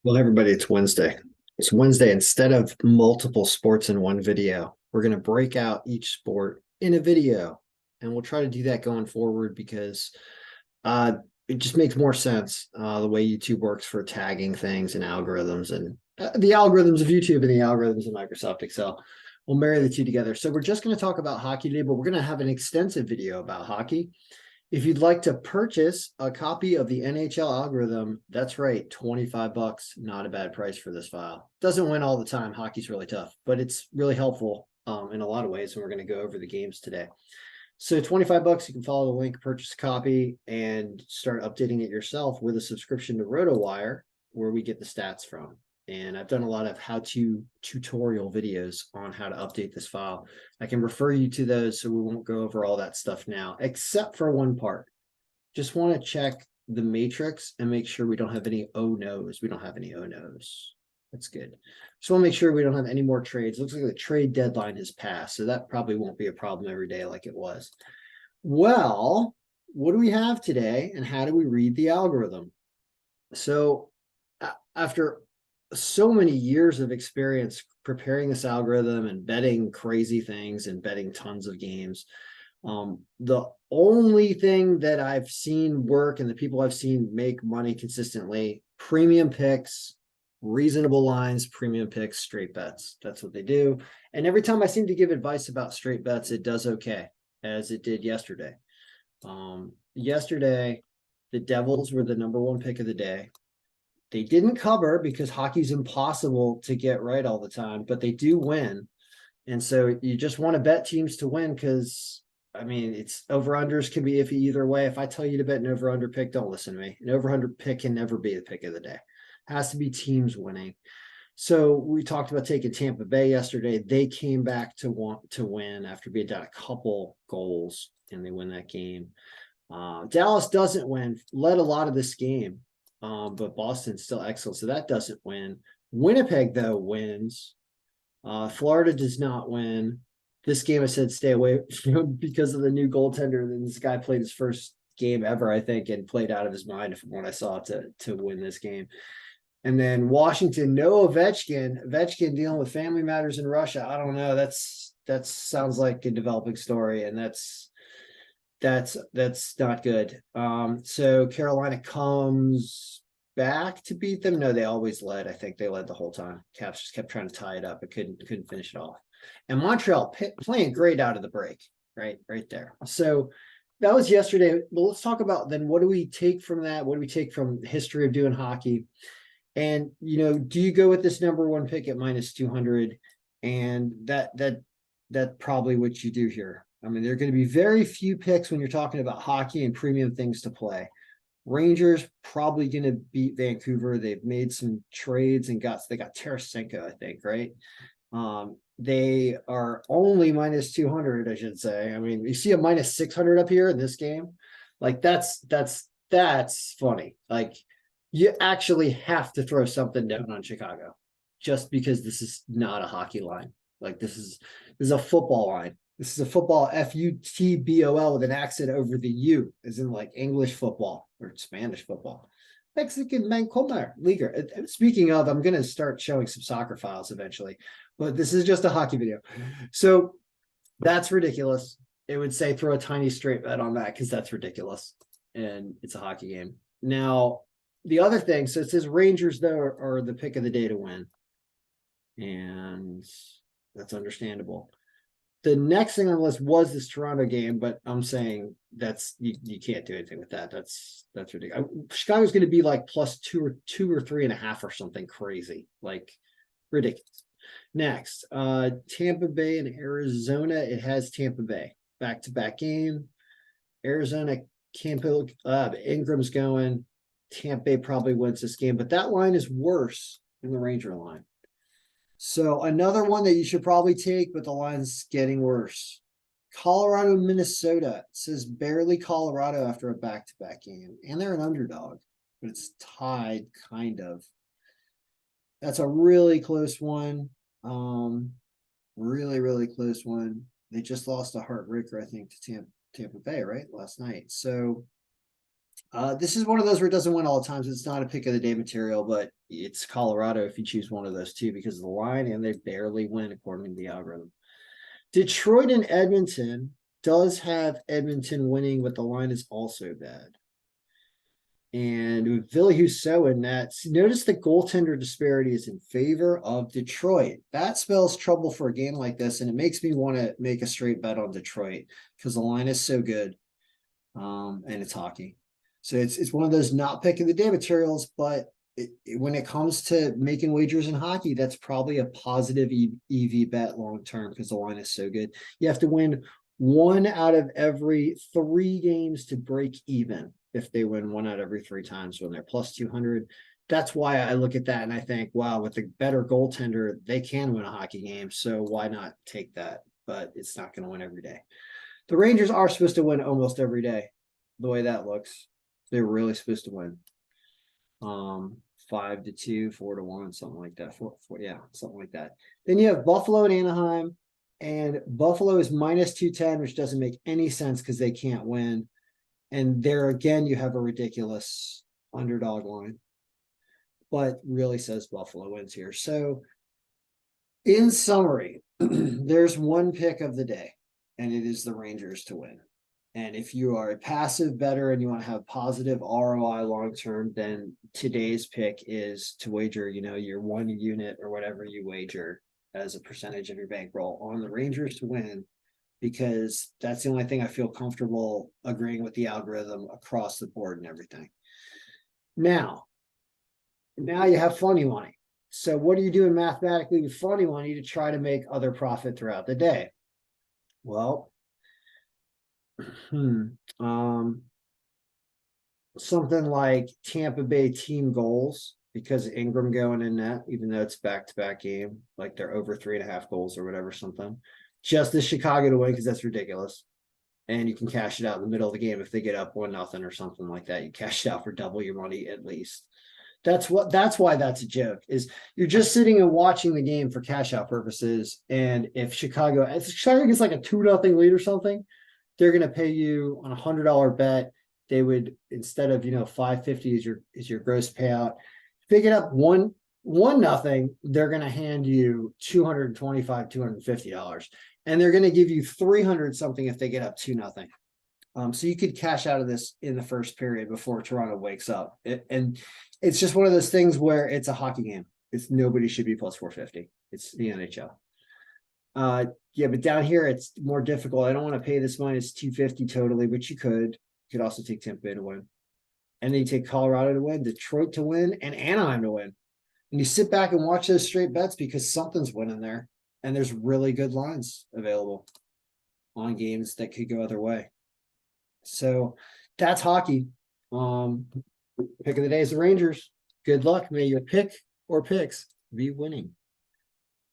Well, everybody, it's Wednesday. It's Wednesday. Instead of multiple sports in one video, we're going to break out each sport in a video. And we'll try to do that going forward because uh, it just makes more sense the way YouTube works for tagging things and algorithms and the algorithms of YouTube and the algorithms of Microsoft Excel. We'll marry the two together. So we're just going to talk about hockey today, but we're going to have an extensive video about hockey. If you'd like to purchase a copy of the NHL algorithm, that's right, 25 bucks, not a bad price for this file. Doesn't win all the time. Hockey's really tough, but it's really helpful in a lot of ways. And we're going to go over the games today. So 25 bucks, you can follow the link, purchase a copy, and start updating it yourself with a subscription to RotoWire, where we get the stats from. And I've done a lot of how-to tutorial videos on how to update this file. I can refer you to those, so we won't go over all that stuff now, except for one part. Just want to check the matrix and make sure we don't have any oh no's. We don't have any oh no's. That's good. Just want to make sure we don't have any more trades. Looks like the trade deadline has passed, so that probably won't be a problem every day like it was. Well, what do we have today, and how do we read the algorithm? So after so many years of experience preparing this algorithm and betting crazy things and betting tons of games, the only thing that I've seen work and the people I've seen make money consistently, premium picks, reasonable lines, premium picks, straight bets. That's what they do. And every time I seem to give advice about straight bets, it does okay, as it did yesterday. Yesterday, the Devils were the number one pick of the day. They didn't cover because hockey's impossible to get right all the time, but they do win. And so you just want to bet teams to win because, I mean, it's over-unders can be iffy either way. If I tell you to bet an over-under pick, don't listen to me. An over-under pick can never be the pick of the day. It has to be teams winning. So we talked about taking Tampa Bay yesterday. They came back to want to win after being down a couple goals, and they win that game. Dallas doesn't win, led a lot of this game, but Boston's still excellent, so that doesn't win. Winnipeg, though, wins. Florida does not win. This game I said stay away from because of the new goaltender. Then this guy played his first game ever, I think, and played out of his mind from what I saw to win this game. And then Washington, no Ovechkin. Ovechkin dealing with family matters in Russia. I don't know. That sounds like a developing story, and that's not good. So Carolina comes back to beat them. No, they always led. I think they led the whole time. Caps just kept trying to tie it up, but couldn't finish it off. And Montreal playing great out of the break, right there. So that was yesterday. Well, let's talk about then what do we take from that? What do we take from the history of doing hockey? And do you go with this number one pick at minus 200? And that's probably what you do here. I mean, there are going to be very few picks when you're talking about hockey and premium things to play. Rangers probably going to beat Vancouver. They've made some trades and they got Tarasenko, I think, right? They are only minus 200, I should say. I mean, you see a minus 600 up here in this game. Like that's funny. Like you actually have to throw something down on Chicago just because this is not a hockey line. Like this is a football line. This is a football FUTBOL with an accent over the U, as in like English football or Spanish football. Mexican Mancomer Liga. Speaking of, I'm going to start showing some soccer files eventually, but this is just a hockey video. So that's ridiculous. It would say throw a tiny straight bet on that because that's ridiculous. And it's a hockey game. Now, the other thing, so it says Rangers, though, are the pick of the day to win. And that's understandable. The next thing on the list was this Toronto game, but I'm saying that's you can't do anything with that. That's ridiculous. Chicago's going to be like plus two or 3.5 or something crazy, like ridiculous. Next, Tampa Bay and Arizona. It has Tampa Bay back-to-back game. Arizona can't build. Ingram's going. Tampa Bay probably wins this game, but that line is worse than the Ranger line. So another one that you should probably take, but the line's getting worse. Colorado, Minnesota. It says barely Colorado after a back-to-back game. And they're an underdog, but it's tied, kind of. That's a really close one. Really, really close one. They just lost a heartbreaker, I think, to Tampa Bay, right? Last night. So This is one of those where it doesn't win all the times. It's not a pick of the day material, but it's Colorado if you choose one of those two because of the line, and they barely win according to the algorithm. Detroit and Edmonton does have Edmonton winning, but the line is also bad. And with Ville Husso in that, notice the goaltender disparity is in favor of Detroit. That spells trouble for a game like this, and it makes me want to make a straight bet on Detroit because the line is so good, and it's hockey. So it's one of those not pick of the day materials, but when it comes to making wagers in hockey, that's probably a positive EV bet long term because the line is so good. You have to win 1 out of every 3 games to break even. If they win 1 out of every 3 times when they're plus 200, that's why I look at that and I think, wow, with a better goaltender, they can win a hockey game. So why not take that? But it's not going to win every day. The Rangers are supposed to win almost every day. The way that looks, they're really supposed to win. 5-2, 4-1, something like that. 4, yeah, something like that. Then you have Buffalo and Anaheim, and Buffalo is minus 210, which doesn't make any sense because they can't win. And there again, you have a ridiculous underdog line, but really says Buffalo wins here. So in summary, there's one pick of the day, and it is the Rangers to win. And if you are a passive bettor and you want to have positive ROI long-term, then today's pick is to wager, your 1 unit or whatever you wager as a percentage of your bankroll on the Rangers to win, because that's the only thing I feel comfortable agreeing with the algorithm across the board and everything. Now you have funny money. So what are you doing mathematically with funny money to try to make other profit throughout the day? Well, something like Tampa Bay team goals, because Ingram going in net, even though it's back-to-back game, like they're over 3.5 goals or whatever, something. Just the Chicago to win because that's ridiculous. And you can cash it out in the middle of the game if they get up 1-0 or something like that. You cash it out for double your money at least. That's why that's a joke, is you're just sitting and watching the game for cash out purposes. And if Chicago gets like a 2-0 lead or something, they're going to pay you on $100 bet. They would, instead of, $550 is your gross payout. If they get up 1-0, they're going to hand you $225, $250. And they're going to give you 300 something if they get up 2-0. So you could cash out of this in the first period before Toronto wakes up. And it's just one of those things where it's a hockey game. It's nobody should be plus 450. It's the NHL. Yeah, but down here it's more difficult. I don't want to pay this minus 250 totally, which you could. You could also take Tampa Bay to win. And then you take Colorado to win, Detroit to win, and Anaheim to win. And you sit back and watch those straight bets because something's winning there. And there's really good lines available on games that could go other way. So that's hockey. Pick of the day is the Rangers. Good luck. May your pick or picks be winning.